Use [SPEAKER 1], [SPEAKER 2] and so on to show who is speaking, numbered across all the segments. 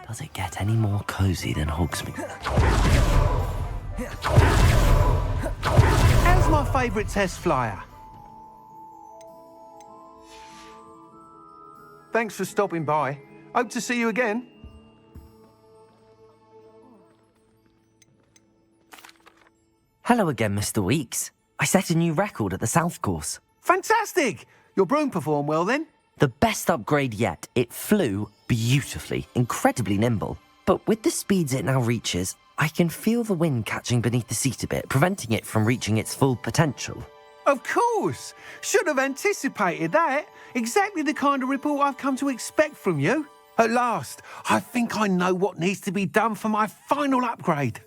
[SPEAKER 1] Does it get any more cozy than Hogsmeade?
[SPEAKER 2] How's my favourite test flyer? Thanks for stopping by. Hope to see you again.
[SPEAKER 1] Hello again, Mr. Weeks. I set a new record at the South Course.
[SPEAKER 2] Fantastic! Your broom performed well then?
[SPEAKER 1] The best upgrade yet. It flew beautifully, incredibly nimble. But with the speeds it now reaches, I can feel the wind catching beneath the seat a bit, preventing it from reaching its full potential.
[SPEAKER 2] Of course! Should have anticipated that. Exactly the kind of report I've come to expect from you. At last, I think I know what needs to be done for my final upgrade.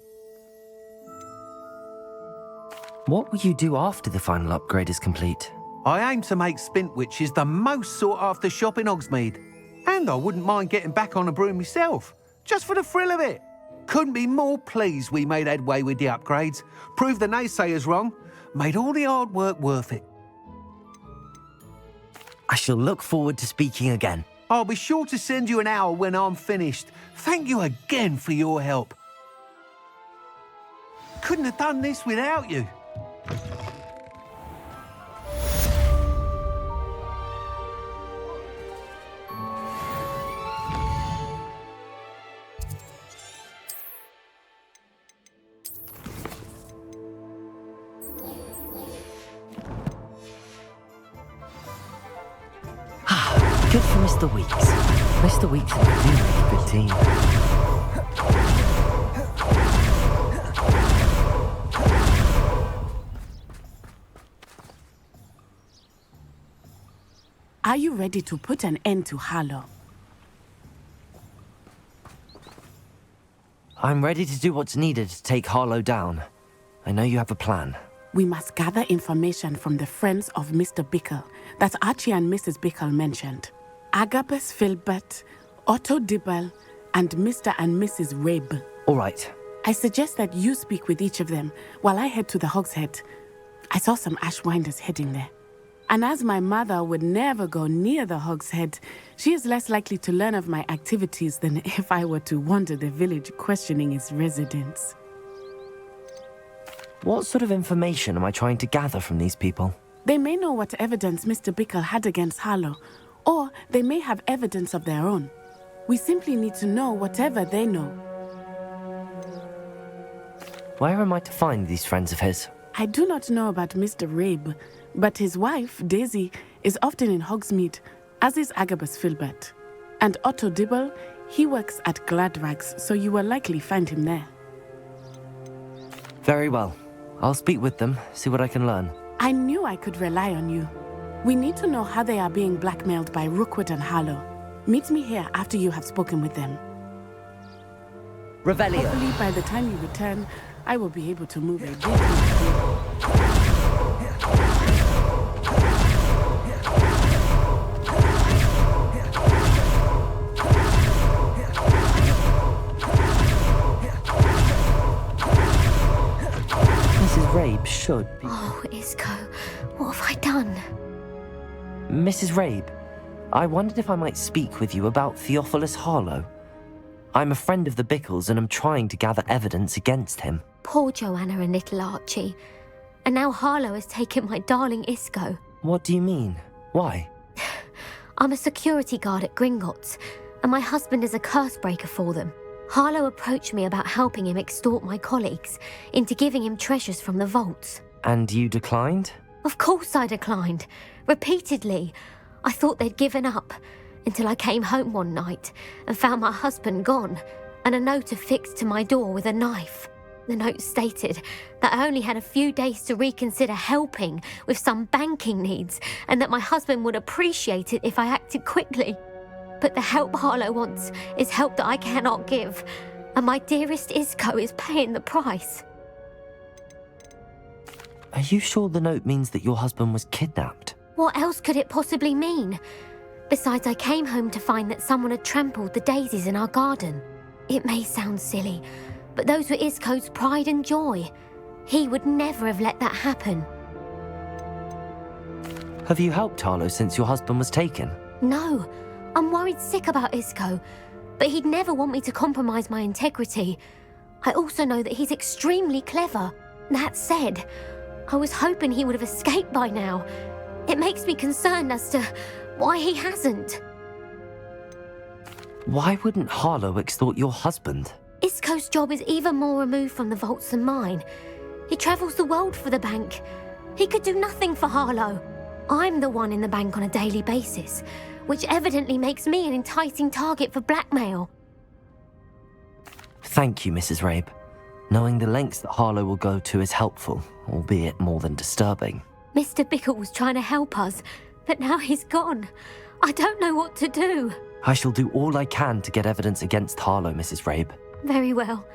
[SPEAKER 1] What will you do after the final upgrade is complete?
[SPEAKER 2] I aim to make Spintwitches the most sought-after shop in Hogsmeade. And I wouldn't mind getting back on a broom myself, just for the thrill of it. Couldn't be more pleased we made headway with the upgrades, proved the naysayers wrong, made all the hard work worth it.
[SPEAKER 1] I shall look forward to speaking again.
[SPEAKER 2] I'll be sure to send you an hour when I'm finished. Thank you again for your help. Couldn't have done this without you.
[SPEAKER 1] Good for Mr. Weeks. Mr. Weeks and I do make a good team.
[SPEAKER 3] Are you ready to put an end to Harlow?
[SPEAKER 1] I'm ready to do what's needed to take Harlow down. I know you have a plan.
[SPEAKER 3] We must gather information from the friends of Mr. Bickle that Archie and Mrs. Bickle mentioned. Agabus Filbert, Otto Dibble, and Mr. and Mrs. Rabe.
[SPEAKER 1] All right.
[SPEAKER 3] I suggest that you speak with each of them while I head to the Hogshead. I saw some Ashwinders heading there. And as my mother would never go near the Hogshead, she is less likely to learn of my activities than if I were to wander the village questioning its residents.
[SPEAKER 1] What sort of information am I trying to gather from these people?
[SPEAKER 3] They may know what evidence Mr. Bickle had against Harlow, or they may have evidence of their own. We simply need to know whatever they know.
[SPEAKER 1] Where am I to find these friends of his?
[SPEAKER 3] I do not know about Mr. Rabe, but his wife, Daisy, is often in Hogsmeade, as is Agabus Filbert. And Otto Dibble, he works at Gladrags, so you will likely find him there.
[SPEAKER 1] Very well. I'll speak with them, see what I can learn.
[SPEAKER 3] I knew I could rely on you. We need to know how they are being blackmailed by Rookwood and Harlow. Meet me here after you have spoken with them.
[SPEAKER 1] Revelio.
[SPEAKER 3] Hopefully by the time you return, I will be able to move a bit more.
[SPEAKER 1] Mrs. Rabe should be...
[SPEAKER 4] Oh, Isco, what have I done?
[SPEAKER 1] Mrs. Rabe, I wondered if I might speak with you about Theophilus Harlow. I'm a friend of the Bickles and am trying to gather evidence against him.
[SPEAKER 4] Poor Joanna and little Archie. And now Harlow has taken my darling Isco.
[SPEAKER 1] What do you mean? Why?
[SPEAKER 4] I'm a security guard at Gringotts, and my husband is a curse breaker for them. Harlow approached me about helping him extort my colleagues into giving him treasures from the vaults.
[SPEAKER 1] And you declined?
[SPEAKER 4] Of course I declined. Repeatedly. I thought they'd given up, until I came home one night and found my husband gone, and a note affixed to my door with a knife. The note stated that I only had a few days to reconsider helping with some banking needs, and that my husband would appreciate it if I acted quickly. But the help Harlow wants is help that I cannot give, and my dearest Isco is paying the price.
[SPEAKER 1] Are you sure the note means that your husband was kidnapped?
[SPEAKER 4] What else could it possibly mean? Besides, I came home to find that someone had trampled the daisies in our garden. It may sound silly, but those were Isco's pride and joy. He would never have let that happen.
[SPEAKER 1] Have you helped Harlow since your husband was taken?
[SPEAKER 4] No, I'm worried sick about Isco. but he'd never want me to compromise my integrity. I also know that he's extremely clever. That said, I was hoping he would have escaped by now. It makes me concerned as to why he hasn't.
[SPEAKER 1] Why wouldn't Harlow extort your husband?
[SPEAKER 4] Isco's job is even more removed from the vaults than mine. He travels the world for the bank. He could do nothing for Harlow. I'm the one in the bank on a daily basis, which evidently makes me an enticing target for blackmail.
[SPEAKER 1] Thank you, Mrs. Rabe. Knowing the lengths that Harlow will go to is helpful, albeit more than disturbing.
[SPEAKER 4] Mr. Bickle was trying to help us, but now he's gone. I don't know what to do.
[SPEAKER 1] I shall do all I can to get evidence against Harlow, Mrs. Rabe.
[SPEAKER 4] Very well.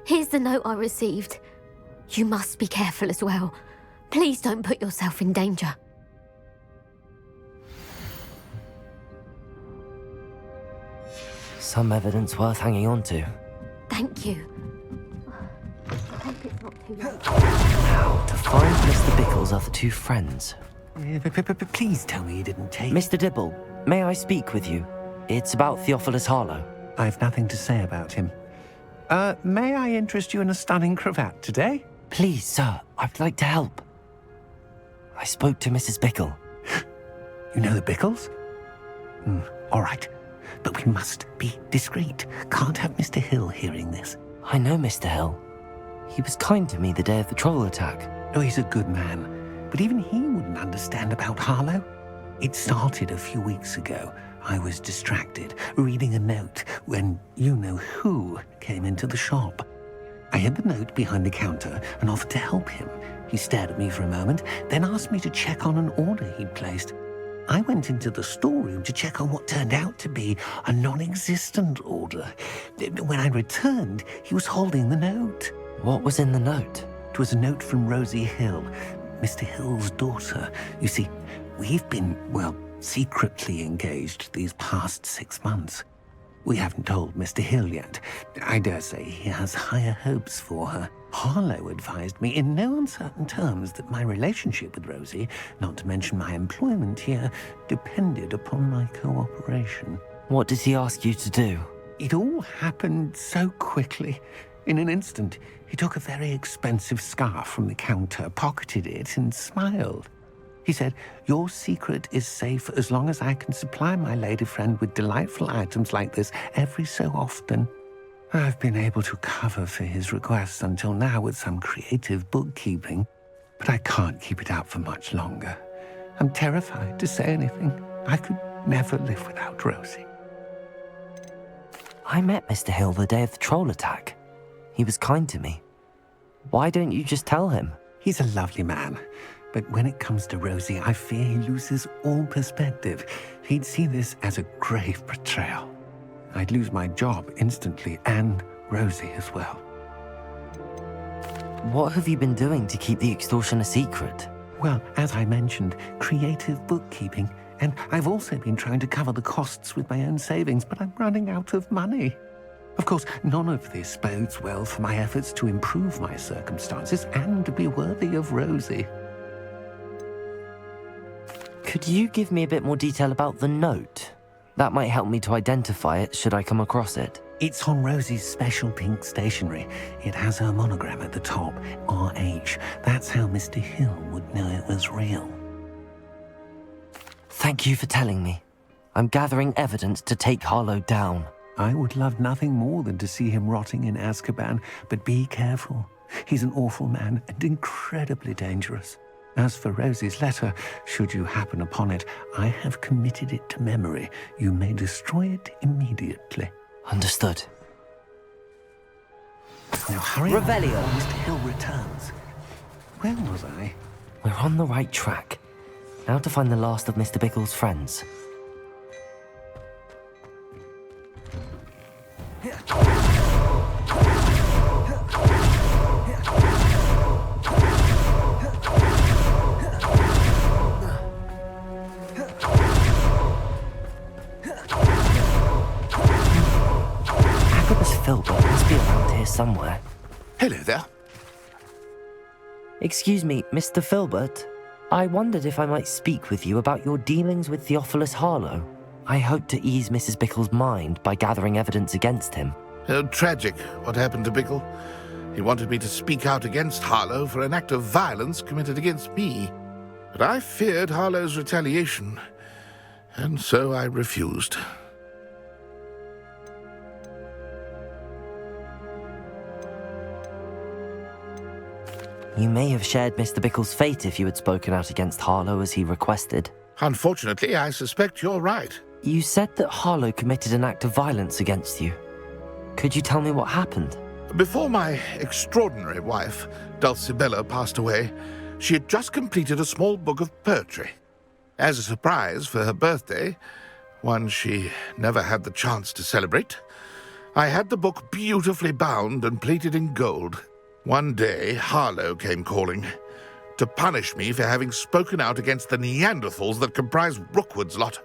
[SPEAKER 4] Here's the note I received. You must be careful as well. Please don't put yourself in danger.
[SPEAKER 1] Some evidence worth hanging on to.
[SPEAKER 4] Thank you. I hope it's not too late.
[SPEAKER 1] Now, to find Mr. Bickle's other two friends.
[SPEAKER 2] Please tell me you didn't take...
[SPEAKER 1] Mr. Dibble, may I speak with you? It's about Theophilus Harlow.
[SPEAKER 2] I've nothing to say about him. May I interest you in a stunning cravat today?
[SPEAKER 1] Please, sir, I'd like to help. I spoke to Mrs. Bickle.
[SPEAKER 2] You know the Bickles? All right. But we must be discreet. Can't have Mr. Hill hearing this.
[SPEAKER 1] I know Mr. Hill. He was kind to me the day of the troll attack.
[SPEAKER 2] Oh, he's a good man. But even he wouldn't understand about Harlow. It started a few weeks ago. I was distracted, reading a note, when you-know-who came into the shop. I hid the note behind the counter and offered to help him. He stared at me for a moment, then asked me to check on an order he'd placed. I went into the storeroom to check on what turned out to be a non-existent order. When I returned, he was holding the note.
[SPEAKER 1] What was in the note?
[SPEAKER 2] It was a note from Rosie Hill, Mr. Hill's daughter. You see, we've been, secretly engaged these past 6 months. We haven't told Mr. Hill yet. I dare say he has higher hopes for her. Harlow advised me in no uncertain terms that my relationship with Rosie, not to mention my employment here, depended upon my cooperation.
[SPEAKER 1] What did he ask you to do?
[SPEAKER 2] It all happened so quickly. In an instant, he took a very expensive scarf from the counter, pocketed it, and smiled. He said, "Your secret is safe as long as I can supply my lady friend with delightful items like this every so often." I've been able to cover for his requests until now with some creative bookkeeping, but I can't keep it out for much longer. I'm terrified to say anything. I could never live without Rosie.
[SPEAKER 1] I met Mr. Hill the day of the troll attack. He was kind to me. Why don't you just tell him?
[SPEAKER 2] He's a lovely man. But when it comes to Rosie, I fear he loses all perspective. He'd see this as a grave betrayal. I'd lose my job instantly, and Rosie as well.
[SPEAKER 1] What have you been doing to keep the extortion a secret?
[SPEAKER 2] Well, as I mentioned, creative bookkeeping. And I've also been trying to cover the costs with my own savings, but I'm running out of money. Of course, none of this bodes well for my efforts to improve my circumstances and to be worthy of Rosie.
[SPEAKER 1] Could you give me a bit more detail about the note? That might help me to identify it should I come across it.
[SPEAKER 2] It's on Rosie's special pink stationery. It has her monogram at the top, RH. That's how Mr. Hill would know it was real.
[SPEAKER 1] Thank you for telling me. I'm gathering evidence to take Harlow down.
[SPEAKER 2] I would love nothing more than to see him rotting in Azkaban, but be careful. He's an awful man and incredibly dangerous. As for Rosie's letter, should you happen upon it, I have committed it to memory. You may destroy it immediately.
[SPEAKER 1] Understood.
[SPEAKER 2] Now hurry
[SPEAKER 1] Revelio.
[SPEAKER 2] up before Mr. Hill returns. Where was I?
[SPEAKER 1] We're on the right track. Now to find the last of Mr. Bickle's friends. Filbert must be around here somewhere.
[SPEAKER 5] Hello there.
[SPEAKER 1] Excuse me, Mr. Filbert. I wondered if I might speak with you about your dealings with Theophilus Harlow. I hoped to ease Mrs. Bickle's mind by gathering evidence against him.
[SPEAKER 5] Tragic what happened to Bickle. He wanted me to speak out against Harlow for an act of violence committed against me. But I feared Harlow's retaliation, and so I refused.
[SPEAKER 1] You may have shared Mr. Bickle's fate if you had spoken out against Harlow as he requested.
[SPEAKER 5] Unfortunately, I suspect you're right.
[SPEAKER 1] You said that Harlow committed an act of violence against you. Could you tell me what happened?
[SPEAKER 5] Before my extraordinary wife, Dulcibella, passed away, she had just completed a small book of poetry. As a surprise for her birthday, one she never had the chance to celebrate, I had the book beautifully bound and plated in gold. One day, Harlow came calling to punish me for having spoken out against the Neanderthals that comprise Rookwood's lot.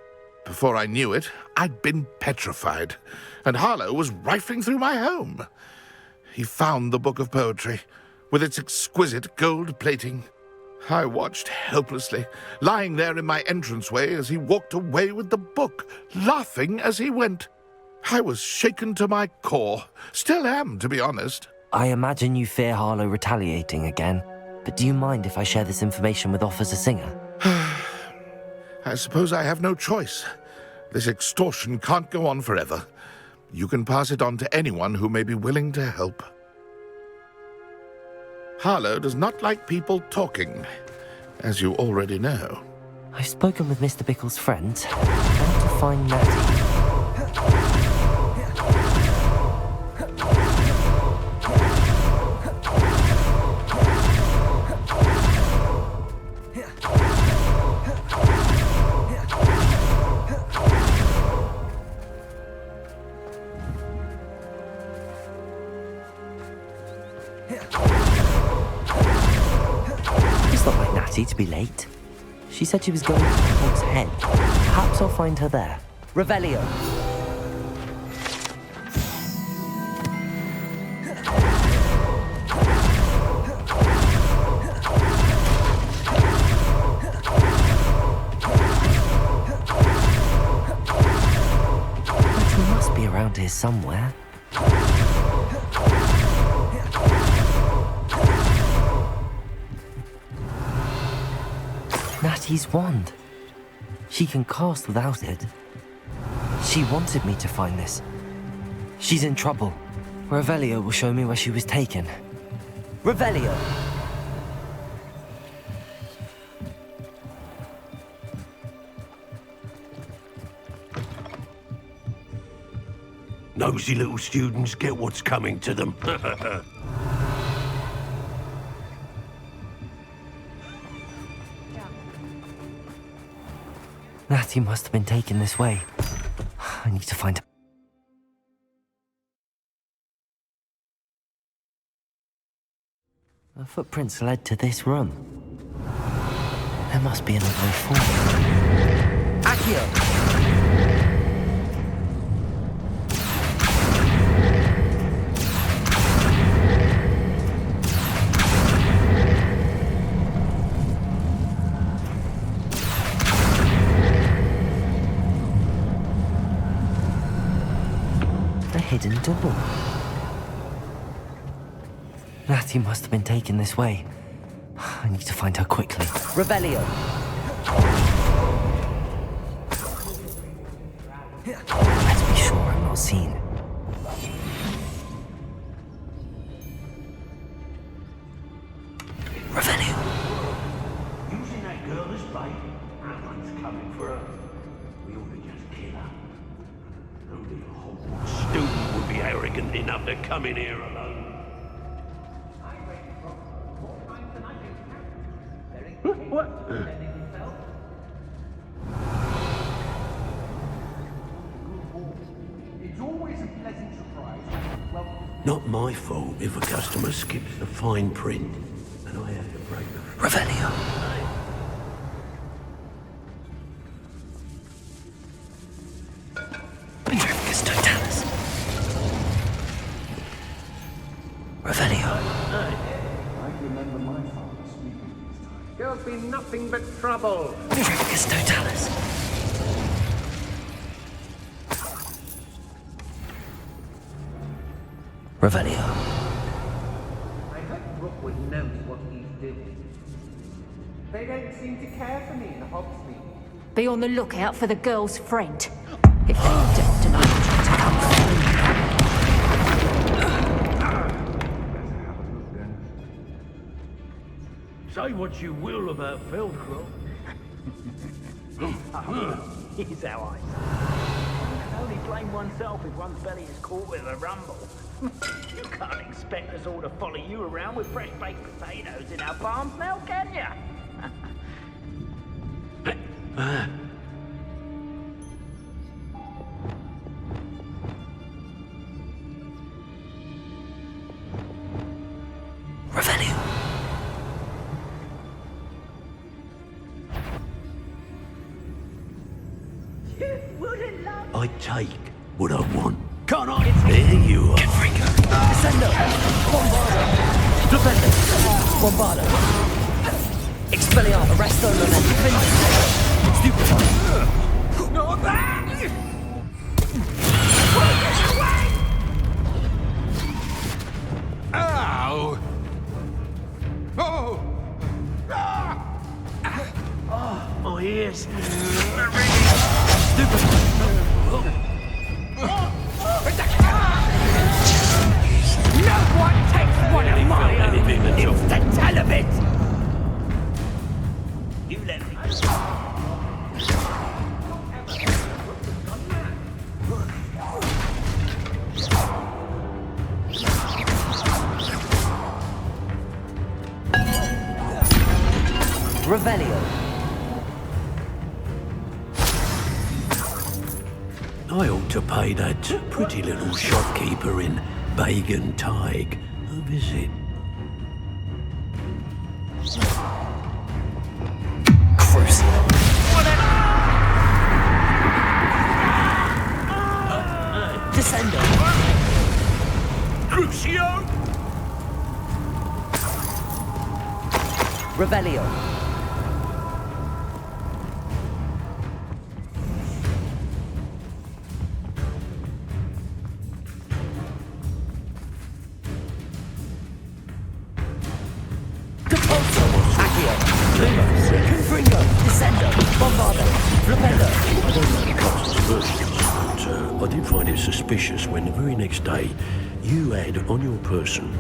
[SPEAKER 5] Before I knew it, I'd been petrified, and Harlow was rifling through my home. He found the book of poetry, with its exquisite gold plating. I watched helplessly, lying there in my entranceway as he walked away with the book, laughing as he went. I was shaken to my core. Still am, to be honest.
[SPEAKER 1] I imagine you fear Harlow retaliating again, but do you mind if I share this information with Officer Singer?
[SPEAKER 5] I suppose I have no choice. This extortion can't go on forever. You can pass it on to anyone who may be willing to help. Harlow does not like people talking, as you already know.
[SPEAKER 1] I've spoken with Mr. Bickle's friends. How to find Natty? To be late. She said she was going to the Hog's Head. Perhaps I'll find her there. Revelio! But he must be around here somewhere. Natty's wand. She can cast without it. She wanted me to find this. She's in trouble. Revelio will show me where she was taken. Revelio!
[SPEAKER 6] Nosy little students get what's coming to them.
[SPEAKER 1] Natty must have been taken this way. I need to find her. Her footprints led to this room. There must be another way forward. Accio! Hidden door. Natty must have been taken this way. I need to find her quickly. Revelio! Let's be sure I'm not seen. Revelio!
[SPEAKER 6] Using that girl as bait, everyone's coming for her. We ought to just kill her. Only a Hogwarts student would be arrogant enough to come in here alone. What?
[SPEAKER 7] It's always a pleasant surprise.
[SPEAKER 6] Not my fault if a customer skips the fine print and I have to break the...
[SPEAKER 1] Revelio! Intrepicus totalis. Revelio.
[SPEAKER 7] I remember my father speaking this time.
[SPEAKER 8] There'll be nothing but trouble.
[SPEAKER 1] Intrepicus totalis. Revelio.
[SPEAKER 2] I hope Rookwood knows what he's doing. They don't seem to care for me in Hogsmeade.
[SPEAKER 8] Be on the lookout for the girl's friend. If they don't deny try to come through.
[SPEAKER 6] Say what you will about Feldcroft.
[SPEAKER 9] Here's how I say. You can only blame oneself if one's belly is caught with a rumble. You can't expect us all to follow you around with fresh baked potatoes in our palms now, can ya?
[SPEAKER 1] Revelio.
[SPEAKER 6] I take what I want. Can't I? There you are.
[SPEAKER 1] Descendo. Bombardo. Defendo. Bombardo. Expelliarmus. Arresto. Defendo. Stupefy.
[SPEAKER 6] Not that! Ow! Oh! My ears. They're ringing.
[SPEAKER 9] No one takes one of my own! It's the tell of it! You let me.
[SPEAKER 1] Revelio.
[SPEAKER 6] I ought to pay that pretty little shopkeeper in Bagan Tig a visit.
[SPEAKER 1] Crucio. Descendo.
[SPEAKER 6] Crucio!
[SPEAKER 1] Revelio. Confringo, Descendo, Bombardo, Flipendo.
[SPEAKER 6] I don't know the castle's versions, but I did find it suspicious when the very next day you had on your person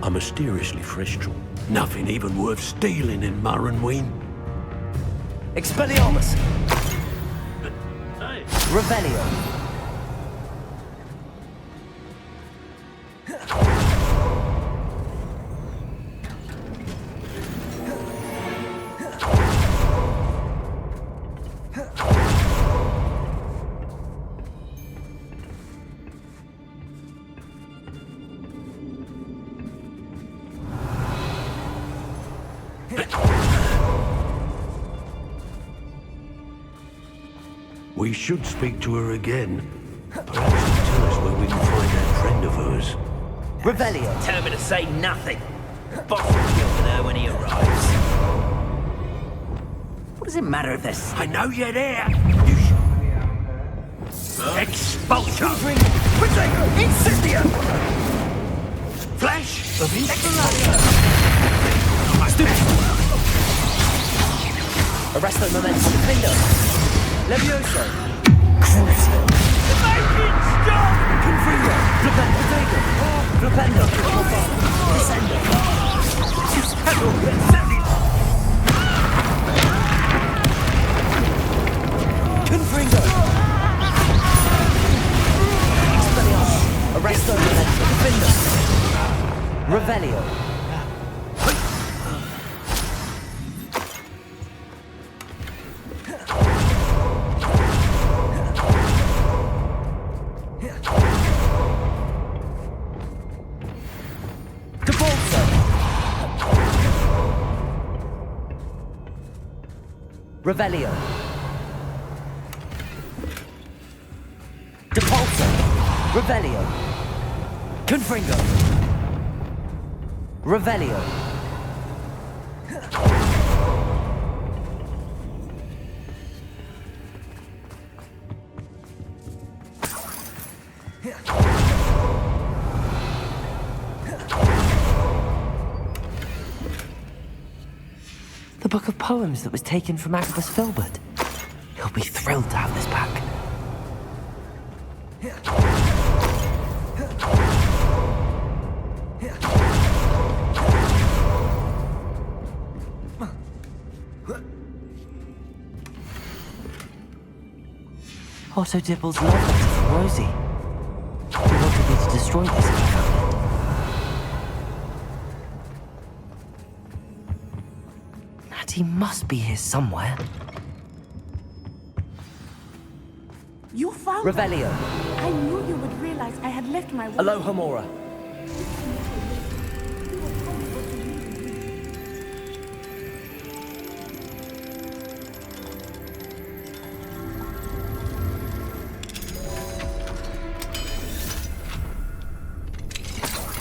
[SPEAKER 6] a mysteriously fresh jewel. Nothing even worth stealing in Murrenween.
[SPEAKER 1] Expelliarmus. Revelio.
[SPEAKER 6] We should speak to her again. Perhaps she'll tell us where we can find that friend of hers.
[SPEAKER 1] Revelio.
[SPEAKER 9] Tell me to say nothing. Boss will deal with her when he arrives. What does it matter if there's...
[SPEAKER 6] I know you're there. You Expulsion!
[SPEAKER 9] Incendio!
[SPEAKER 6] Flash of
[SPEAKER 1] Arresto Momentum. Defendo. Levioso. Crucio.
[SPEAKER 9] Make it stop!
[SPEAKER 1] Confringo. Flipendo. Flipendo. Descendo. Confringo. Expelliarmus. Arresto Momentum. Defendo. Revelio. Revelio. Depulso. Revelio. Confringo. Revelio. the book of poems that was taken from Arglwyddi'r Filbert. He'll be thrilled to have this back. Otto Dibble's love letter from Rosie. He wanted me to destroy this if I found it. Natty must be here somewhere.
[SPEAKER 3] You found
[SPEAKER 1] Revelio.
[SPEAKER 3] it. I knew you would realize I had left my...
[SPEAKER 1] Aloha Mora.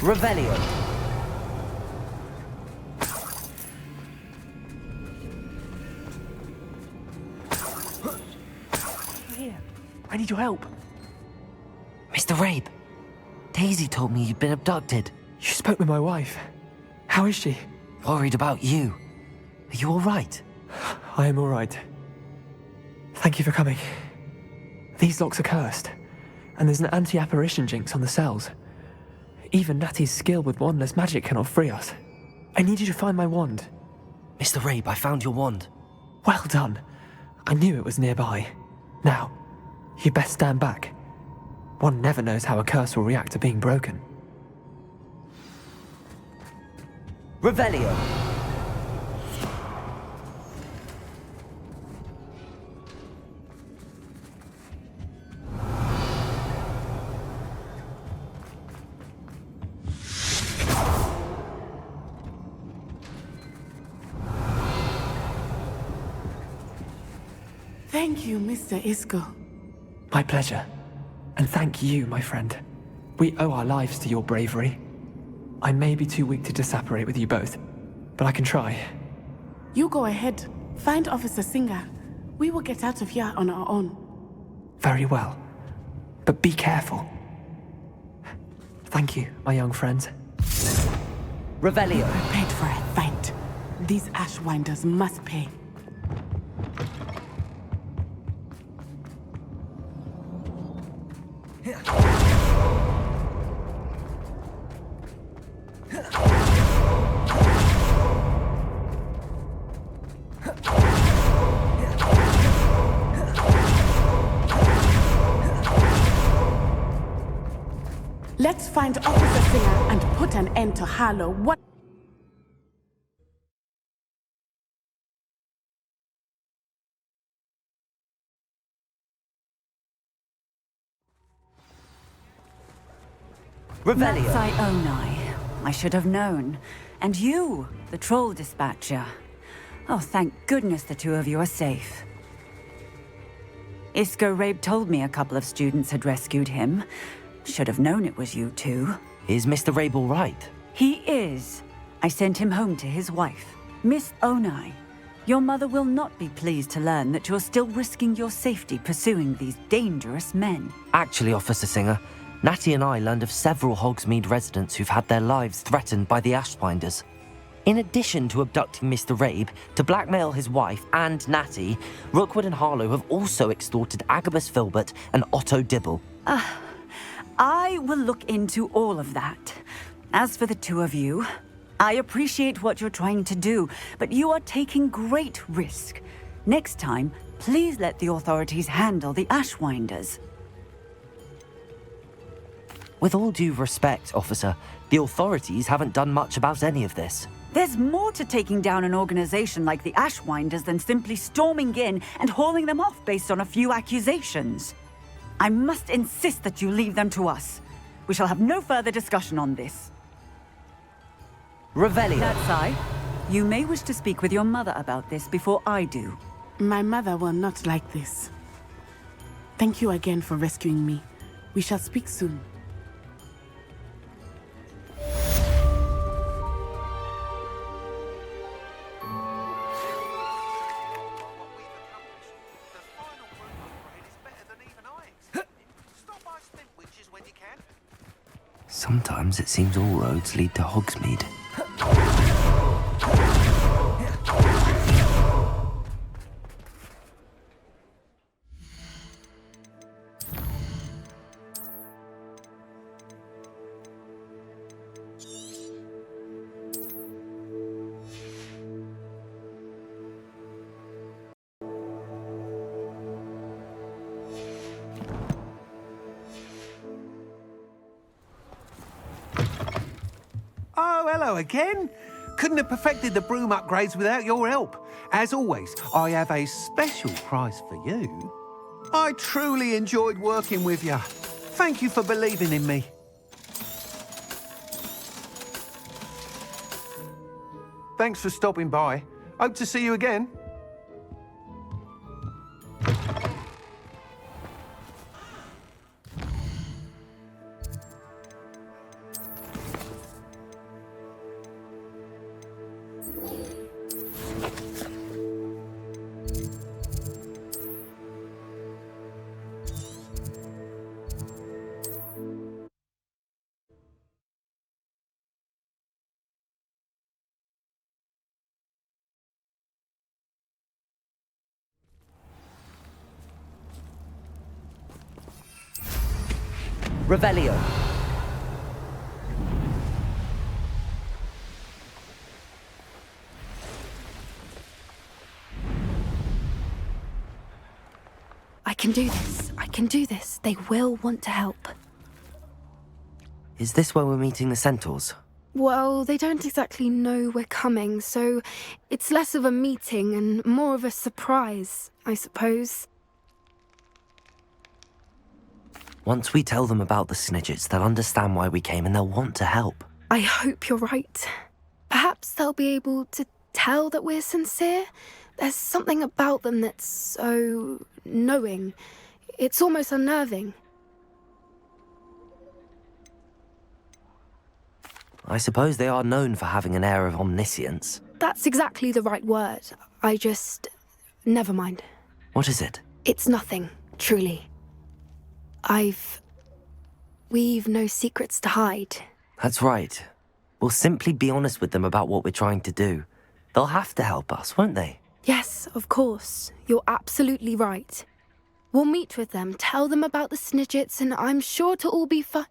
[SPEAKER 1] Revelio.
[SPEAKER 10] Here, I need your help.
[SPEAKER 1] Mr. Rabe, Daisy told me you'd been abducted.
[SPEAKER 10] You spoke with my wife. How is she?
[SPEAKER 1] Worried about you. Are you all right?
[SPEAKER 10] I am all right. Thank you for coming. These locks are cursed, and there's an anti-apparition jinx on the cells. Even Natty's skill with wandless magic cannot free us. I need you to find my wand.
[SPEAKER 1] Mr. Rabe, I found your wand.
[SPEAKER 10] Well done. I knew it was nearby. Now, you best stand back. One never knows how a curse will react to being broken.
[SPEAKER 1] Revelio.
[SPEAKER 3] Thank you, Mr. Isco.
[SPEAKER 10] My pleasure. And thank you, my friend. We owe our lives to your bravery. I may be too weak to disapparate with you both, but I can try.
[SPEAKER 3] You go ahead. Find Officer Singer. We will get out of here on our own.
[SPEAKER 10] Very well. But be careful. Thank you, my young friends.
[SPEAKER 1] Revelio.
[SPEAKER 3] Prepared for a fight. These Ashwinders must pay. Let's find Officer Singer and put an end to Harlow. What?
[SPEAKER 1] Revelio.
[SPEAKER 11] That's Onai. I should have known. And you, the troll dispatcher. Oh, thank goodness the two of you are safe. Isco Rabe told me a couple of students had rescued him. Should have known it was you two.
[SPEAKER 1] Is Mr. Rabe all right?
[SPEAKER 11] He is. I sent him home to his wife, Miss Onai. Your mother will not be pleased to learn that you're still risking your safety pursuing these dangerous men.
[SPEAKER 1] Actually, Officer Singer, Natty and I learned of several Hogsmeade residents who've had their lives threatened by the Ashwinders. In addition to abducting Mr. Rabe to blackmail his wife and Natty, Rookwood and Harlow have also extorted Arglwyddi'r Filbert and Otto Dibble.
[SPEAKER 11] I will look into all of that. As for the two of you, I appreciate what you're trying to do, but you are taking great risk. Next time, please let the authorities handle the Ashwinders.
[SPEAKER 1] With all due respect, officer, the authorities haven't done much about any of this.
[SPEAKER 11] There's more to taking down an organization like the Ashwinders than simply storming in and hauling them off based on a few accusations. I must insist that you leave them to us. We shall have no further discussion on this.
[SPEAKER 1] Revelio.
[SPEAKER 11] That's I. You may wish to speak with your mother about this before I do.
[SPEAKER 3] My mother will not like this. Thank you again for rescuing me. We shall speak soon.
[SPEAKER 1] Sometimes it seems all roads lead to Hogsmeade.
[SPEAKER 2] hello again. Couldn't have perfected the broom upgrades without your help. As always, I have a special prize for you. I truly enjoyed working with you. Thank you for believing in me. Thanks for stopping by. Hope to see you again.
[SPEAKER 1] Revelio.
[SPEAKER 12] I can do this. I can do this. They will want to help.
[SPEAKER 1] Is this where we're meeting the centaurs?
[SPEAKER 12] Well, they don't exactly know we're coming, so it's less of a meeting and more of a surprise, I suppose.
[SPEAKER 1] Once we tell them about the Snidgets, they'll understand why we came and they'll want to help.
[SPEAKER 12] I hope you're right. Perhaps they'll be able to tell that we're sincere. There's something about them that's so knowing. It's almost unnerving.
[SPEAKER 1] I suppose they are known for having an air of omniscience.
[SPEAKER 12] That's exactly the right word. Never mind.
[SPEAKER 1] What is it?
[SPEAKER 12] It's nothing, truly. We've no secrets to hide.
[SPEAKER 1] That's right. We'll simply be honest with them about what we're trying to do. They'll have to help us, won't they?
[SPEAKER 12] Yes, of course. You're absolutely right. We'll meet with them, tell them about the Snidgets, and I'm sure to all be fine.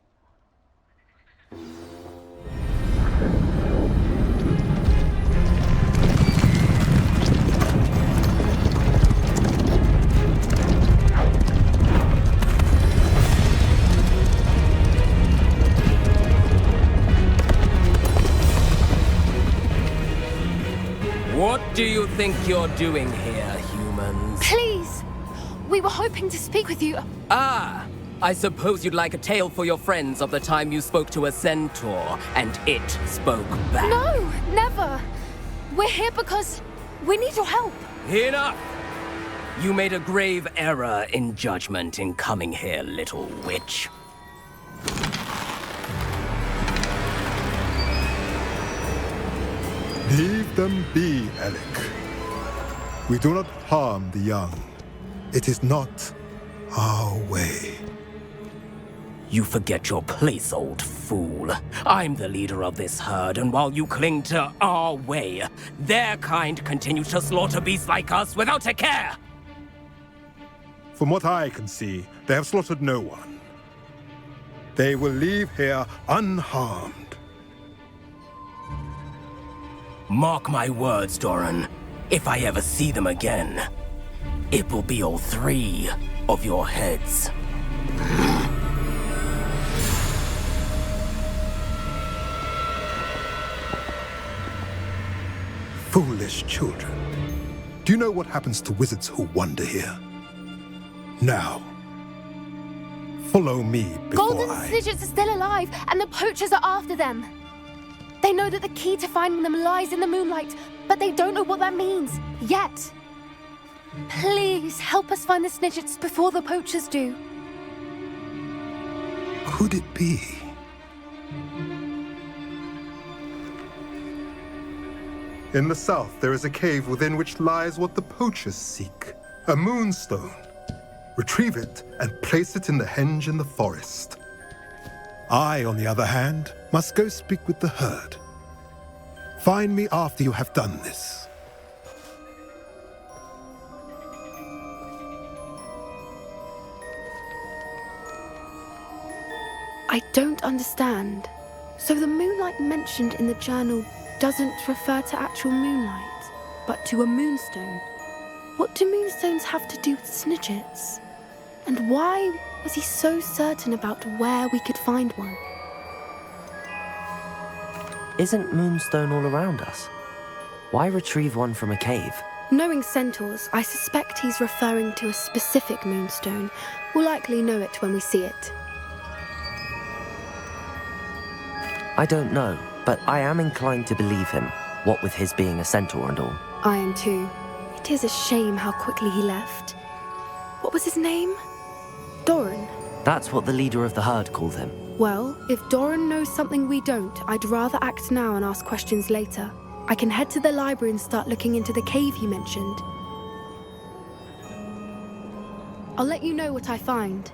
[SPEAKER 13] What do you think you're doing here, humans?
[SPEAKER 12] Please! We were hoping to speak with you.
[SPEAKER 13] Ah! I suppose you'd like a tale for your friends of the time you spoke to a centaur, and it spoke back.
[SPEAKER 12] No, never! We're here because we need your help.
[SPEAKER 13] Enough! You made a grave error in judgment in coming here, little witch.
[SPEAKER 14] Leave them be, Alec. We do not harm the young. It is not our way.
[SPEAKER 13] You forget your place, old fool. I'm the leader of this herd, and while you cling to our way, their kind continue to slaughter beasts like us without a care!
[SPEAKER 14] From what I can see, they have slaughtered no one. They will leave here unharmed.
[SPEAKER 13] Mark my words, Doran. If I ever see them again, it will be all 3 of your heads.
[SPEAKER 14] Foolish children. Do you know what happens to wizards who wander here? Now, follow me before
[SPEAKER 12] Golden Snidgets are still alive, and the poachers are after them. They know that the key to finding them lies in the moonlight, but they don't know what that means, yet. Please, help us find the Snidgets before the poachers do.
[SPEAKER 14] Could it be? In the south, there is a cave within which lies what the poachers seek. A moonstone. Retrieve it and place it in the henge in the forest. I, on the other hand, must go speak with the herd. Find me after you have done this.
[SPEAKER 12] I don't understand. So the moonlight mentioned in the journal doesn't refer to actual moonlight, but to a moonstone. What do moonstones have to do with Snidgets? And why was he so certain about where we could find one?
[SPEAKER 1] Isn't moonstone all around us? Why retrieve one from a cave?
[SPEAKER 12] Knowing centaurs, I suspect he's referring to a specific moonstone. We'll likely know it when we see it.
[SPEAKER 1] I don't know, but I am inclined to believe him, what with his being a centaur and all.
[SPEAKER 12] I am too. It is a shame how quickly he left. What was his name? Doran.
[SPEAKER 1] That's what the leader of the herd called him.
[SPEAKER 12] Well, if Doran knows something we don't, I'd rather act now and ask questions later. I can head to the library and start looking into the cave you mentioned. I'll let you know what I find.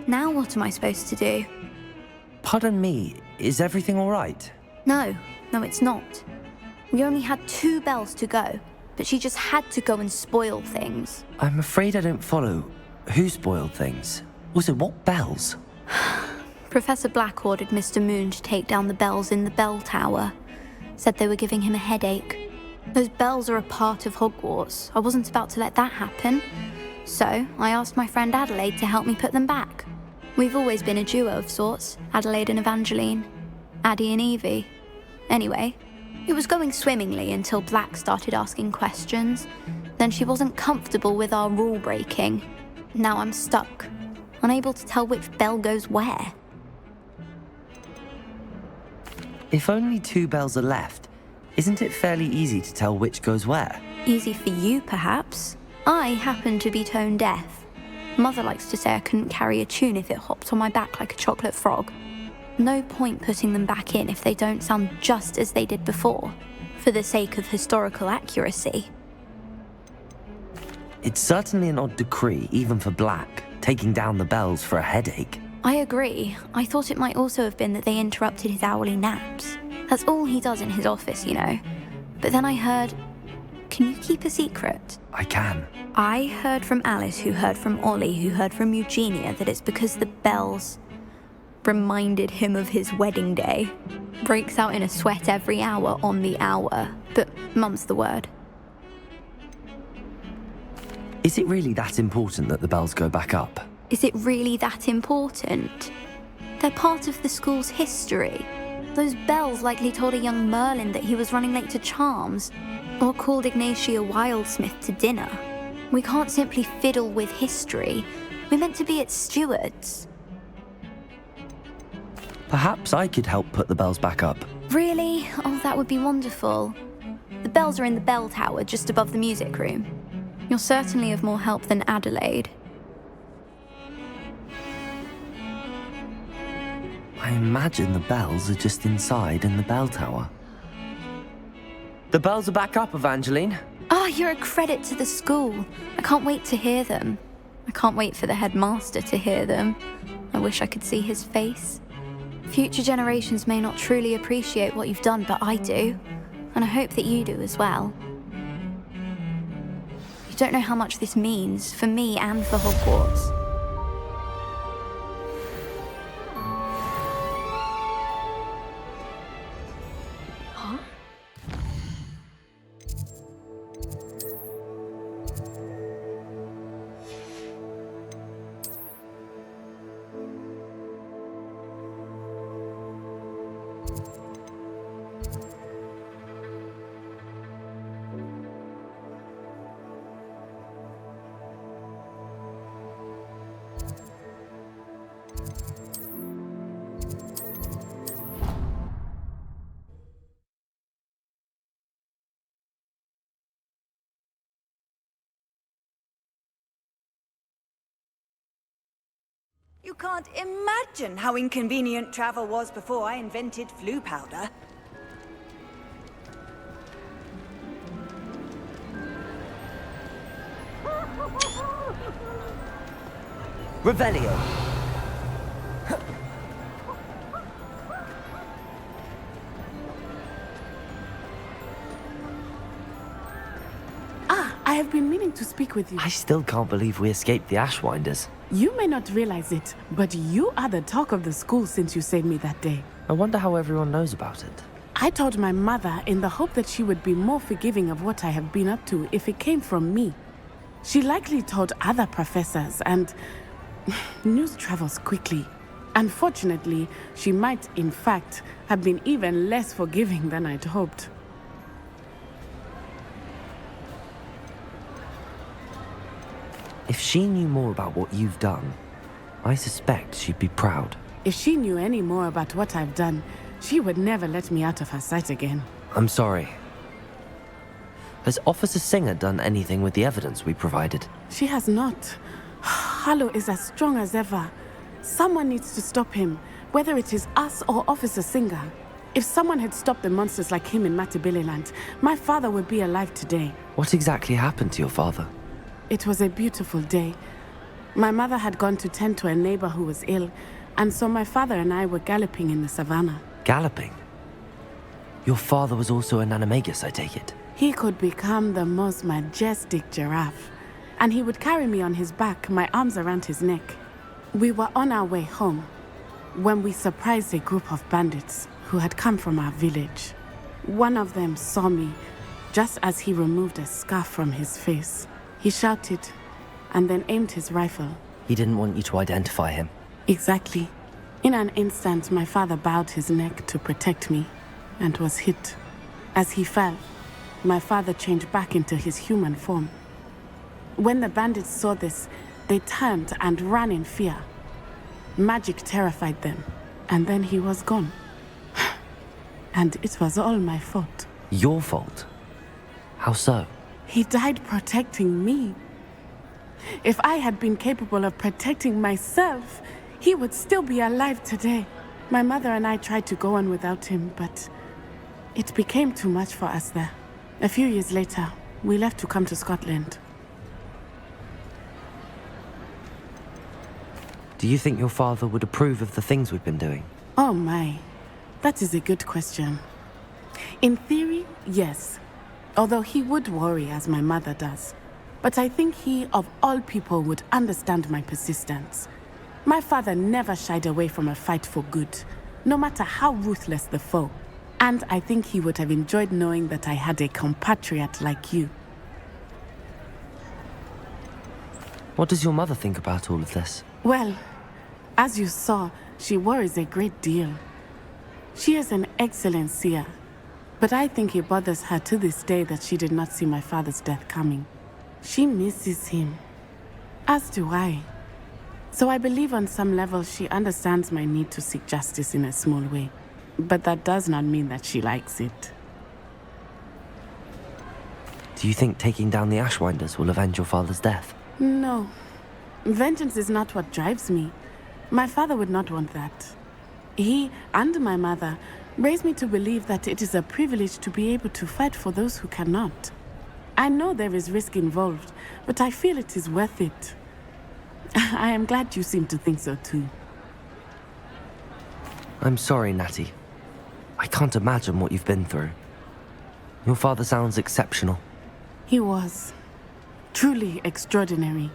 [SPEAKER 15] Now what am I supposed to do?
[SPEAKER 1] Pardon me, is everything all right?
[SPEAKER 15] No, it's not. We only had 2 bells to go, but she just had to go and spoil things.
[SPEAKER 1] I'm afraid I don't follow. Who spoiled things? Also, what bells?
[SPEAKER 15] Professor Black ordered Mr. Moon to take down the bells in the bell tower. Said they were giving him a headache. Those bells are a part of Hogwarts. I wasn't about to let that happen. So I asked my friend Adelaide to help me put them back. We've always been a duo of sorts, Adelaide and Evangeline. Addie and Evie. Anyway, it was going swimmingly until Black started asking questions. Then she wasn't comfortable with our rule breaking. Now I'm stuck, unable to tell which bell goes where.
[SPEAKER 1] If only 2 bells are left, isn't it fairly easy to tell which goes where?
[SPEAKER 15] Easy for you, perhaps. I happen to be tone deaf. Mother likes to say I couldn't carry a tune if it hopped on my back like a chocolate frog. No point putting them back in if they don't sound just as they did before, for the sake of historical accuracy.
[SPEAKER 1] It's certainly an odd decree, even for Black, taking down the bells for a headache.
[SPEAKER 15] I agree. I thought it might also have been that they interrupted his hourly naps. That's all he does in his office, you know. But then I heard... Can you keep a secret?
[SPEAKER 1] I can.
[SPEAKER 15] I heard from Alice, who heard from Ollie, who heard from Eugenia, that it's because the bells reminded him of his wedding day. Breaks out in a sweat every hour on the hour, but mum's the word.
[SPEAKER 1] Is it really that important that the bells go back up?
[SPEAKER 15] Is it really that important? They're part of the school's history. Those bells likely told a young Merlin that he was running late to Charms, or called Ignatia Wildsmith to dinner. We can't simply fiddle with history. We're meant to be its stewards.
[SPEAKER 1] Perhaps I could help put the bells back up.
[SPEAKER 15] Really? Oh, that would be wonderful. The bells are in the bell tower just above the music room. You're certainly of more help than Adelaide.
[SPEAKER 1] I imagine the bells are just inside in the bell tower. The bells are back up, Evangeline.
[SPEAKER 15] Ah, you're a credit to the school. I can't wait to hear them. I can't wait for the headmaster to hear them. I wish I could see his face. Future generations may not truly appreciate what you've done, but I do. And I hope that you do as well. don't know how much this means for me and for Hogwarts.
[SPEAKER 11] You can't imagine how inconvenient travel was before I invented flu powder.
[SPEAKER 1] Revelio.
[SPEAKER 3] I have been meaning to speak with you.
[SPEAKER 1] I still can't believe we escaped the Ashwinders.
[SPEAKER 3] You may not realize it, but you are the talk of the school since you saved me that day.
[SPEAKER 1] I wonder how everyone knows about it.
[SPEAKER 3] I told my mother in the hope that she would be more forgiving of what I have been up to if it came from me. She likely told other professors, and news travels quickly. Unfortunately, she might, in fact, have been even less forgiving than I'd hoped.
[SPEAKER 1] If she knew more about what you've done, I suspect she'd be proud.
[SPEAKER 3] If she knew any more about what I've done, she would never let me out of her sight again.
[SPEAKER 1] I'm sorry. Has Officer Singer done anything with the evidence we provided?
[SPEAKER 3] She has not. Harlow is as strong as ever. Someone needs to stop him, whether it is us or Officer Singer. If someone had stopped the monsters like him in Matabeleland, my father would be alive today.
[SPEAKER 1] What exactly happened to your father?
[SPEAKER 3] It was a beautiful day. My mother had gone to tend to a neighbor who was ill, and so my father and I were galloping in the savannah.
[SPEAKER 1] Galloping? Your father was also an animagus, I take it?
[SPEAKER 3] He could become the most majestic giraffe, and he would carry me on his back, my arms around his neck. We were on our way home when we surprised a group of bandits who had come from our village. One of them saw me just as he removed a scarf from his face. He shouted and then aimed his rifle.
[SPEAKER 1] He didn't want you to identify him.
[SPEAKER 3] Exactly. In an instant, my father bowed his neck to protect me and was hit. As he fell, my father changed back into his human form. When the bandits saw this, they turned and ran in fear. Magic terrified them, and then he was gone. And it was all my fault.
[SPEAKER 1] Your fault? How so?
[SPEAKER 3] He died protecting me. If I had been capable of protecting myself, he would still be alive today. My mother and I tried to go on without him, but it became too much for us there. A few years later, we left to come to Scotland.
[SPEAKER 1] Do you think your father would approve of the things we've been doing?
[SPEAKER 3] Oh my, that is a good question. In theory, yes. Although he would worry as my mother does. But I think he, of all people, would understand my persistence. My father never shied away from a fight for good, no matter how ruthless the foe. And I think he would have enjoyed knowing that I had a compatriot like you.
[SPEAKER 1] What does your mother think about all of this?
[SPEAKER 3] Well, as you saw, she worries a great deal. She is an excellent seer. But I think it bothers her to this day that she did not see my father's death coming. She misses him. As do I. So I believe on some level she understands my need to seek justice in a small way. But that does not mean that she likes it.
[SPEAKER 1] Do you think taking down the Ashwinders will avenge your father's death?
[SPEAKER 3] No. Vengeance is not what drives me. My father would not want that. He and my mother raised me to believe that it is a privilege to be able to fight for those who cannot. I know there is risk involved, but I feel it is worth it. I am glad you seem to think so too.
[SPEAKER 1] I'm sorry, Natty. I can't imagine what you've been through. Your father sounds exceptional.
[SPEAKER 3] He was. Truly extraordinary.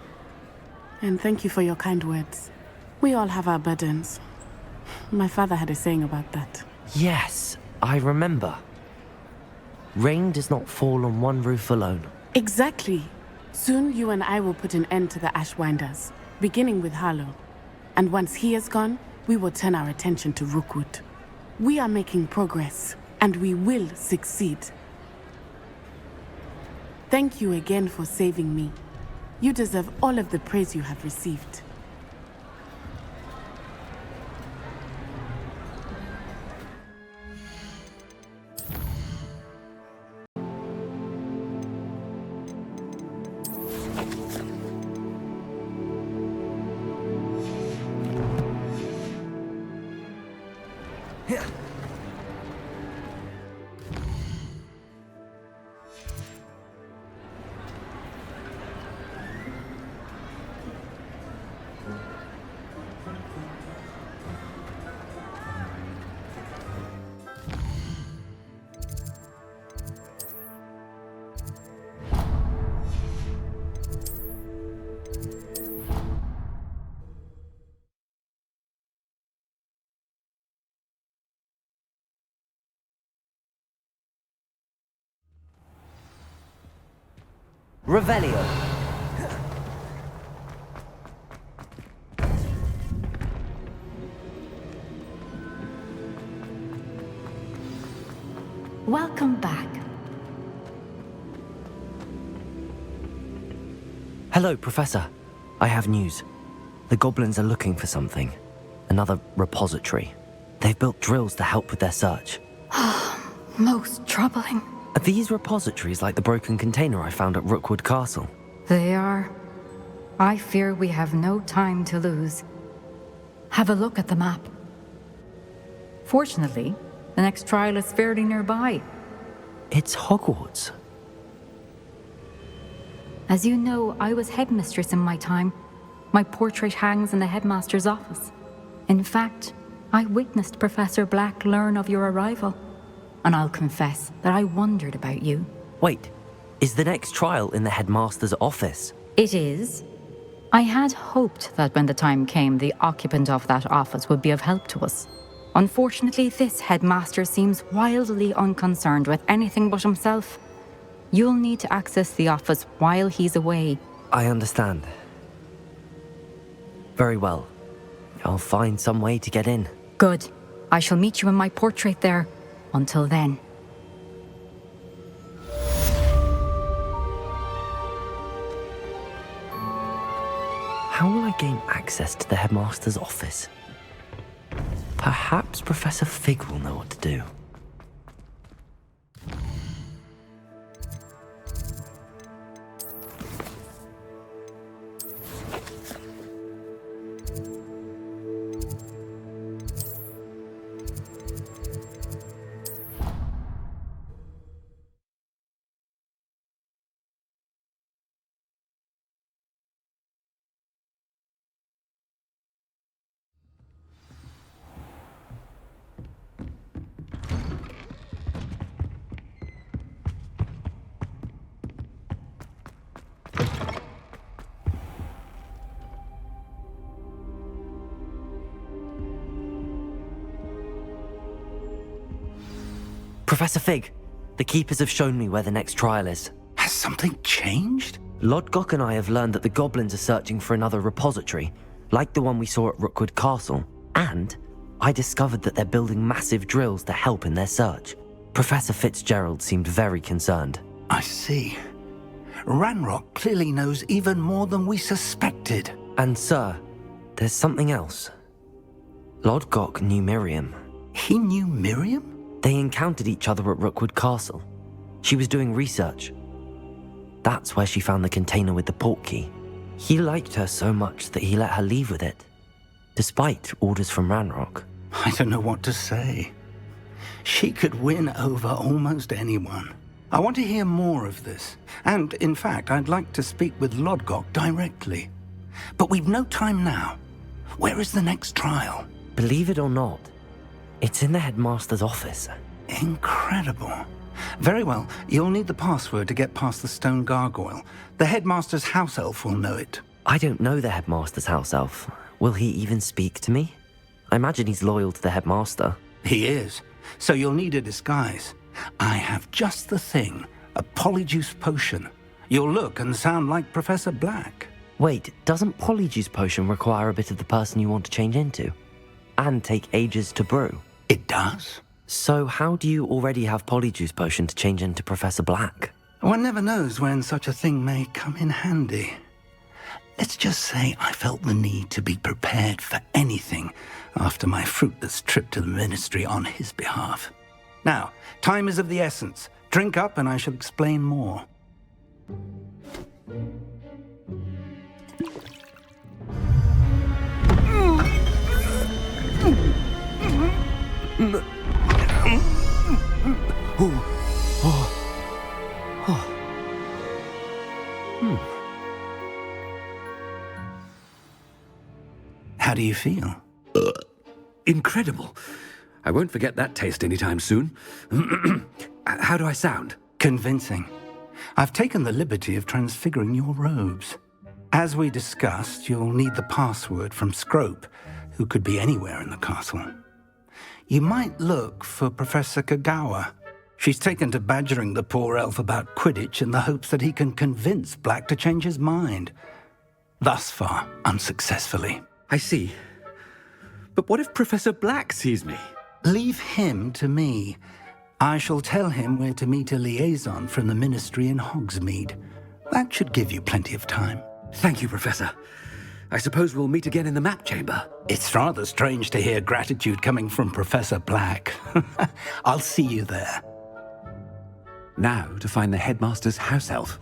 [SPEAKER 3] And thank you for your kind words. We all have our burdens. My father had a saying about that.
[SPEAKER 1] Yes, I remember. Rain does not fall on one roof alone.
[SPEAKER 3] Exactly. Soon you and I will put an end to the Ashwinders, beginning with Harlow. And once he is gone, we will turn our attention to Rookwood. We are making progress, and we will succeed. Thank you again for saving me. You deserve all of the praise you have received.
[SPEAKER 1] Revelio.
[SPEAKER 8] Welcome back.
[SPEAKER 1] Hello, Professor. I have news. The goblins are looking for something. Another repository. They've built drills to help with their search.
[SPEAKER 16] Most troubling.
[SPEAKER 1] Are these repositories like the broken container I found at Rookwood Castle?
[SPEAKER 16] They are. I fear we have no time to lose. Have a look at the map. Fortunately, the next trial is fairly nearby.
[SPEAKER 1] It's Hogwarts.
[SPEAKER 16] As you know, I was headmistress in my time. My portrait hangs in the headmaster's office. In fact, I witnessed Professor Black learn of your arrival. And I'll confess that I wondered about you.
[SPEAKER 1] Wait, is the next trial in the headmaster's office?
[SPEAKER 16] It is. I had hoped that when the time came, the occupant of that office would be of help to us. Unfortunately, this headmaster seems wildly unconcerned with anything but himself. You'll need to access the office while he's away.
[SPEAKER 1] I understand. Very well. I'll find some way to get in.
[SPEAKER 16] Good. I shall meet you in my portrait there. Until then.
[SPEAKER 1] How will I gain access to the headmaster's office? Perhaps Professor Fig will know what to do. Professor Fig, the Keepers have shown me where the next trial is.
[SPEAKER 6] Has something changed?
[SPEAKER 1] Lodgok and I have learned that the goblins are searching for another repository, like the one we saw at Rookwood Castle. And I discovered that they're building massive drills to help in their search. Professor Fitzgerald seemed very concerned.
[SPEAKER 6] I see. Ranrock clearly knows even more than we suspected.
[SPEAKER 1] And sir, there's something else. Lodgok knew Miriam.
[SPEAKER 6] He knew Miriam?
[SPEAKER 1] They encountered each other at Rookwood Castle. She was doing research. That's where she found the container with the portkey. He liked her so much that he let her leave with it, despite orders from Ranrock.
[SPEAKER 6] I don't know what to say. She could win over almost anyone. I want to hear more of this. And, in fact, I'd like to speak with Lodgok directly. But we've no time now. Where is the next trial?
[SPEAKER 1] Believe it or not, it's in the headmaster's office.
[SPEAKER 6] Incredible.
[SPEAKER 2] Very well. You'll need the password to get past the stone gargoyle. The headmaster's house elf will know it.
[SPEAKER 1] I don't know the headmaster's house elf. Will he even speak to me? I imagine he's loyal to the headmaster.
[SPEAKER 2] He is. So you'll need a disguise. I have just the thing. A polyjuice potion. You'll look and sound like Professor Black.
[SPEAKER 1] Wait, doesn't polyjuice potion require a bit of the person you want to change into? And take ages to brew?
[SPEAKER 2] It does.
[SPEAKER 1] So how do you already have polyjuice potion to change into Professor Black?
[SPEAKER 2] One never knows when such a thing may come in handy. Let's just say I felt the need to be prepared for anything after my fruitless trip to the ministry on his behalf. Now, time is of the essence. Drink up and I shall explain more. How do you feel?
[SPEAKER 17] Incredible. I won't forget that taste anytime soon. How do I sound?
[SPEAKER 2] Convincing. I've taken the liberty of transfiguring your robes. As we discussed, you'll need the password from Scrope, who could be anywhere in the castle. You might look for Professor Kagawa. She's taken to badgering the poor elf about Quidditch in the hopes that he can convince Black to change his mind. Thus far, unsuccessfully.
[SPEAKER 17] I see. But what if Professor Black sees me?
[SPEAKER 2] Leave him to me. I shall tell him where to meet a liaison from the ministry in Hogsmeade. That should give you plenty of time.
[SPEAKER 17] Thank you, Professor. I suppose we'll meet again in the map chamber.
[SPEAKER 2] It's rather strange to hear gratitude coming from Professor Black. I'll see you there.
[SPEAKER 17] Now to find the headmaster's house elf.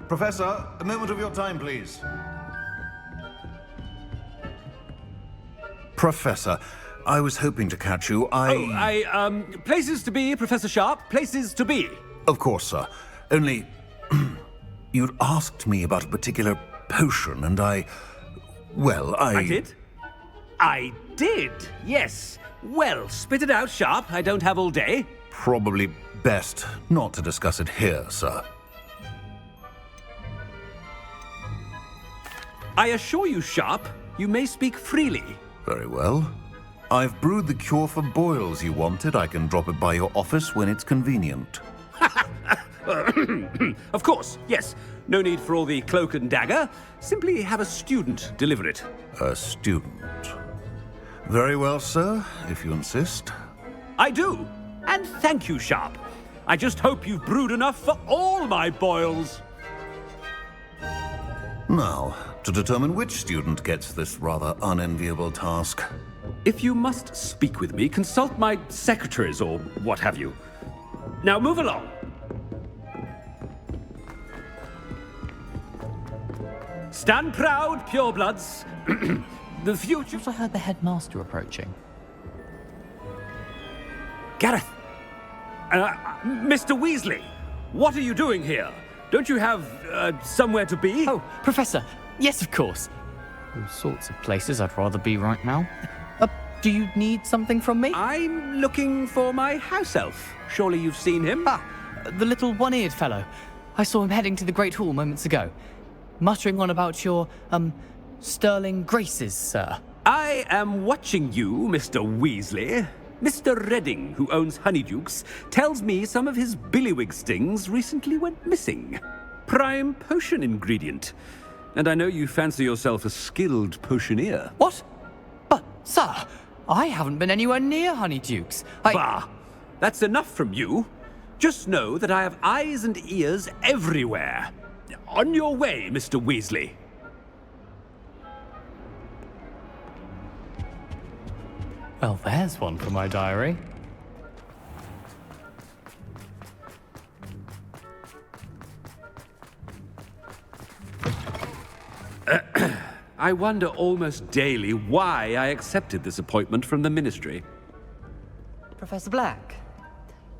[SPEAKER 7] Professor, a moment of your time, please. Professor, I was hoping to catch you.
[SPEAKER 17] Places to be, Professor Sharp. Places to be.
[SPEAKER 7] Of course, sir. Only, you'd asked me about a particular potion, and I
[SPEAKER 17] did? I did, yes. Well, spit it out, Sharp. I don't have all day.
[SPEAKER 7] Probably best not to discuss it here, sir.
[SPEAKER 17] I assure you, Sharp, you may speak freely.
[SPEAKER 7] Very well. I've brewed the cure for boils you wanted. I can drop it by your office when it's convenient.
[SPEAKER 17] Of course, yes. No need for all the cloak and dagger. Simply have a student deliver it.
[SPEAKER 7] A student? Very well, sir, if you insist.
[SPEAKER 17] I do. And thank you, Sharp. I just hope you've brewed enough for all my boils.
[SPEAKER 7] Now, to determine which student gets this rather unenviable task.
[SPEAKER 17] If you must speak with me, consult my secretaries or what have you. Now move along. Stand proud, purebloods. The future...
[SPEAKER 18] I heard the headmaster approaching.
[SPEAKER 17] Gareth! Mr. Weasley, what are you doing here? Don't you have, somewhere to be?
[SPEAKER 18] Oh, Professor, yes, of course. All sorts of places I'd rather be right now. Do you need something from me?
[SPEAKER 17] I'm looking for my house elf. Surely you've seen him?
[SPEAKER 18] Ah, the little one-eared fellow. I saw him heading to the Great Hall moments ago. Muttering on about your, sterling graces, sir.
[SPEAKER 17] I am watching you, Mr. Weasley. Mr. Redding, who owns Honeydukes, tells me some of his billywig stings recently went missing. Prime potion ingredient. And I know you fancy yourself a skilled potioneer.
[SPEAKER 18] What? But, sir, I haven't been anywhere near Honeydukes.
[SPEAKER 17] Bah! That's enough from you. Just know that I have eyes and ears everywhere. On your way, Mr. Weasley.
[SPEAKER 18] Well, there's one for my diary.
[SPEAKER 17] I wonder almost daily why I accepted this appointment from the Ministry.
[SPEAKER 19] Professor Black,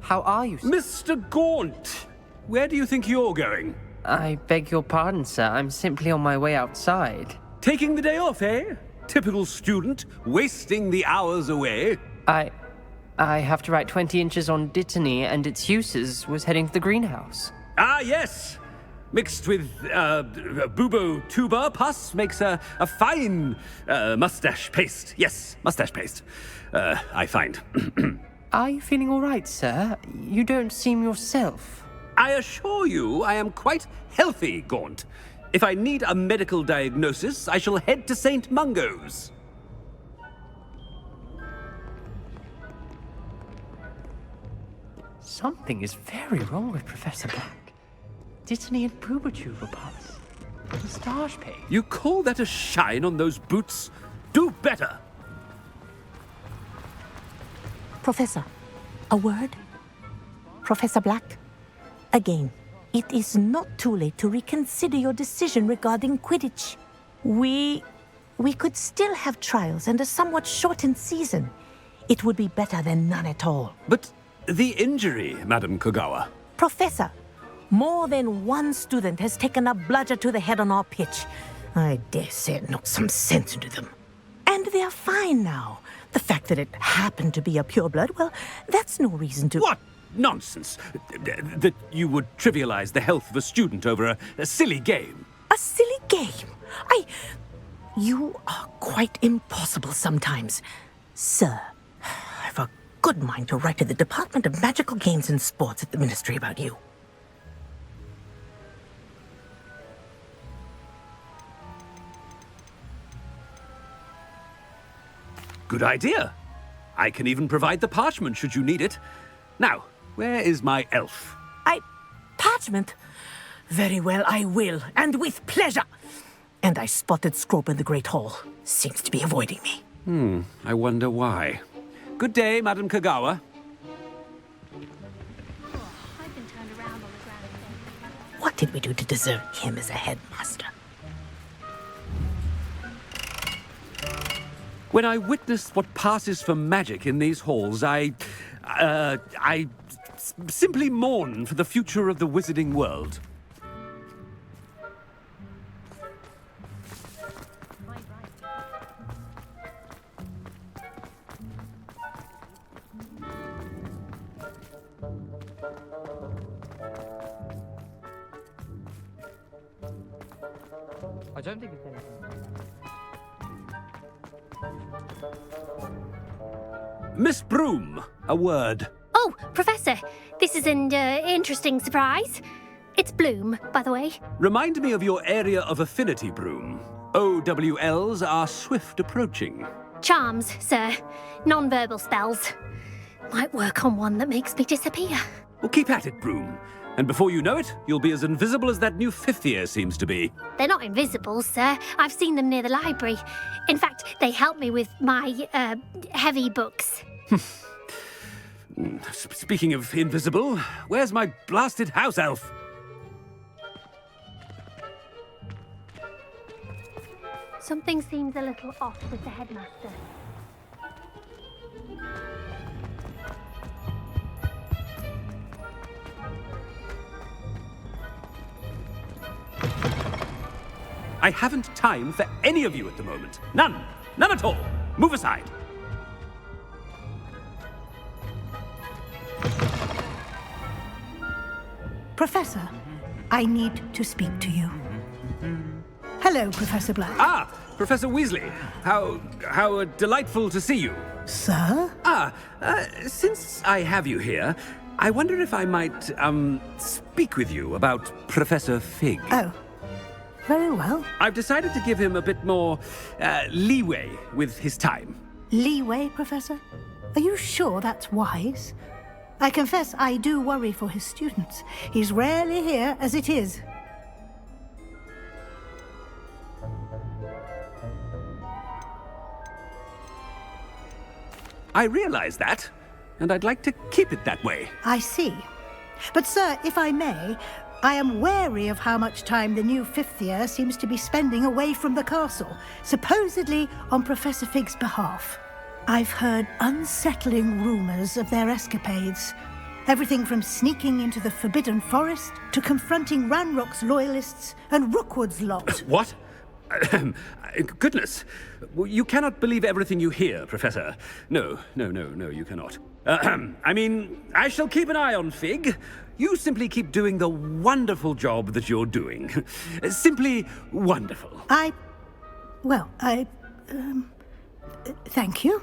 [SPEAKER 19] how are you, sir?
[SPEAKER 17] Mr. Gaunt! Where do you think you're going?
[SPEAKER 19] I beg your pardon, sir. I'm simply on my way outside.
[SPEAKER 17] Taking the day off, eh? Typical student, wasting the hours away.
[SPEAKER 19] I have to write 20 inches on Dittany and its uses. Was heading to the greenhouse.
[SPEAKER 17] Ah, yes! Mixed with, bubo tuber pus makes a fine, mustache paste. Yes, mustache paste. I find.
[SPEAKER 19] Are you feeling all right, sir? You don't seem yourself.
[SPEAKER 17] I assure you I am quite healthy, Gaunt. If I need a medical diagnosis, I shall head to St. Mungo's.
[SPEAKER 19] Something is very wrong with Professor Black. Dittany and Pubertuber parts. Moustache paste.
[SPEAKER 17] You call that a shine on those boots? Do better!
[SPEAKER 20] Professor, a word? Professor Black? Again, it is not too late to reconsider your decision regarding Quidditch. We could still have trials and a somewhat shortened season. It would be better than none at all.
[SPEAKER 17] But the injury, Madam Kogawa.
[SPEAKER 20] Professor, more than one student has taken a bludger to the head on our pitch. I dare say it knocked some sense into them. And they're fine now. The fact that it happened to be a pureblood, well, that's no reason to...
[SPEAKER 17] What nonsense! That you would trivialize the health of a student over a silly game.
[SPEAKER 20] A silly game? You are quite impossible sometimes. Sir, I've a good mind to write to the Department of Magical Games and Sports at the Ministry about you.
[SPEAKER 17] Good idea. I can even provide the parchment should you need it. Now, where is my elf?
[SPEAKER 20] Parchment? Very well, I will, and with pleasure. And I spotted Scrope in the Great Hall. Seems to be avoiding me.
[SPEAKER 17] I wonder why. Good day, Madam Kogawa.
[SPEAKER 20] What did we do to deserve him as a headmaster?
[SPEAKER 17] When I witness what passes for magic in these halls, I simply mourn for the future of the wizarding world.
[SPEAKER 19] I don't think it's anything.
[SPEAKER 17] Miss Broom, a word.
[SPEAKER 4] Oh, Professor, this is an interesting surprise. It's Bloom, by the way.
[SPEAKER 17] Remind me of your area of affinity, Broom. OWLs are swift approaching.
[SPEAKER 4] Charms, sir. Non-verbal spells. Might work on one that makes me disappear.
[SPEAKER 17] Well, keep at it, Broom. And before you know it, you'll be as invisible as that new fifth year seems to be.
[SPEAKER 4] They're not invisible, sir. I've seen them near the library. In fact, they help me with my, heavy books.
[SPEAKER 17] Speaking of invisible, where's my blasted house elf?
[SPEAKER 4] Something seems a little off with the headmaster.
[SPEAKER 17] I haven't time for any of you at the moment. None. None at all. Move aside.
[SPEAKER 21] Professor, I need to speak to you. Hello, Professor Black.
[SPEAKER 17] Ah, Professor Weasley. How delightful to see you.
[SPEAKER 21] Sir?
[SPEAKER 17] Since I have you here, I wonder if I might, speak with you about Professor Fig.
[SPEAKER 21] Oh, very well.
[SPEAKER 17] I've decided to give him a bit more, leeway with his time.
[SPEAKER 21] Leeway, Professor? Are you sure that's wise? I confess I do worry for his students. He's rarely here as it is.
[SPEAKER 17] I realize that, and I'd like to keep it that way.
[SPEAKER 21] I see. But, sir, if I may, I am wary of how much time the new fifth year seems to be spending away from the castle, supposedly on Professor Fig's behalf. I've heard unsettling rumours of their escapades. Everything from sneaking into the Forbidden Forest to confronting Ranrock's loyalists and Rookwood's lot.
[SPEAKER 17] What? Goodness. You cannot believe everything you hear, Professor. No, you cannot. I mean, I shall keep an eye on Fig. You simply keep doing the wonderful job that you're doing. Simply wonderful.
[SPEAKER 21] Thank you.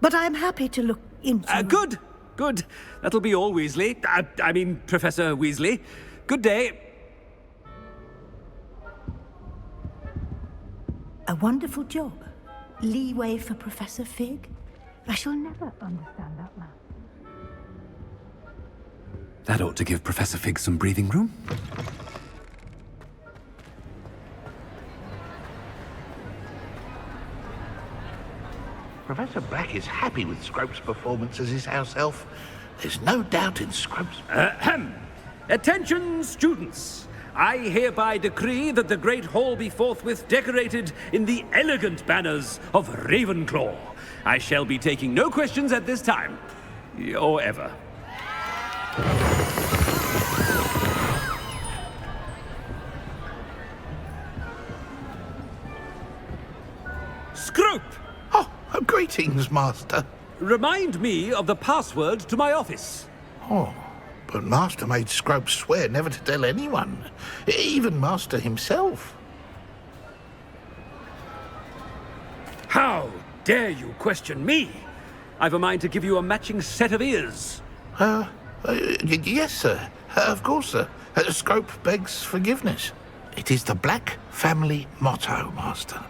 [SPEAKER 21] But I'm happy to look into...
[SPEAKER 17] Good. That'll be all, Weasley. I mean, Professor Weasley. Good day.
[SPEAKER 21] A wonderful job. Leeway for Professor Fig. I shall never understand that man.
[SPEAKER 17] That ought to give Professor Fig some breathing room.
[SPEAKER 6] Professor Black is happy with Scrope's performance as his house elf. There's no doubt in Scrope's...
[SPEAKER 17] Attention, students! I hereby decree that the Great Hall be forthwith decorated in the elegant banners of Ravenclaw. I shall be taking no questions at this time. Or ever. Scrope!
[SPEAKER 6] Greetings, Master.
[SPEAKER 17] Remind me of the password to my office.
[SPEAKER 6] Oh, but Master made Scrope swear never to tell anyone, even Master himself.
[SPEAKER 17] How dare you question me? I've a mind to give you a matching set of ears.
[SPEAKER 6] Yes, sir. Of course, sir. Scrope begs forgiveness. It is the Black family motto, Master.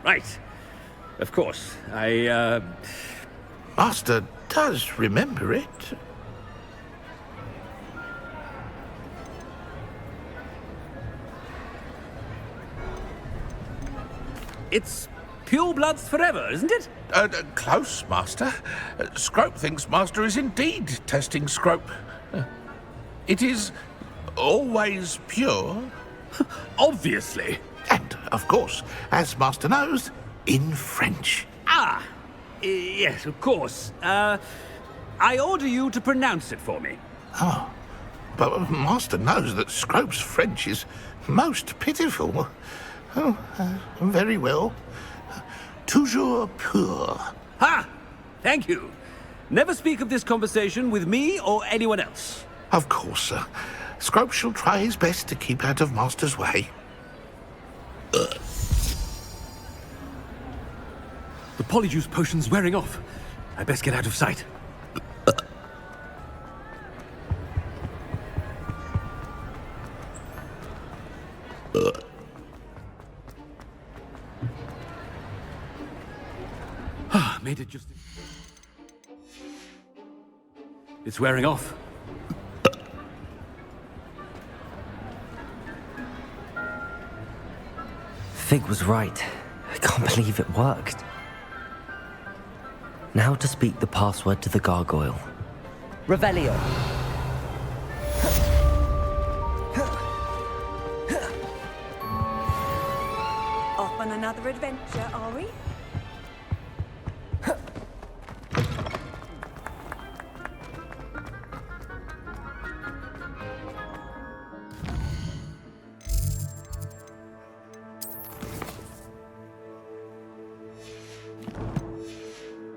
[SPEAKER 17] Right. Of course,
[SPEAKER 6] Master does remember it.
[SPEAKER 17] It's purebloods forever, isn't it?
[SPEAKER 6] Close, Master. Scrope thinks Master is indeed testing Scrope. It is always pure.
[SPEAKER 17] Obviously.
[SPEAKER 6] And, of course, as Master knows, in French.
[SPEAKER 17] Yes, of course. I order you to pronounce it for me.
[SPEAKER 6] Oh, but Master knows that Scrope's French is most pitiful. Oh, very well. Toujours pur.
[SPEAKER 17] Ha! Thank you. Never speak of this conversation with me or anyone else.
[SPEAKER 6] Of course, sir. Scrope shall try his best to keep out of Master's way.
[SPEAKER 17] The polyjuice potion's wearing off. I best get out of sight. Made it just... It's wearing off.
[SPEAKER 1] Fig was right. I can't believe it worked. Now to speak the password to the gargoyle. Revelio.
[SPEAKER 5] Off on another adventure, are we?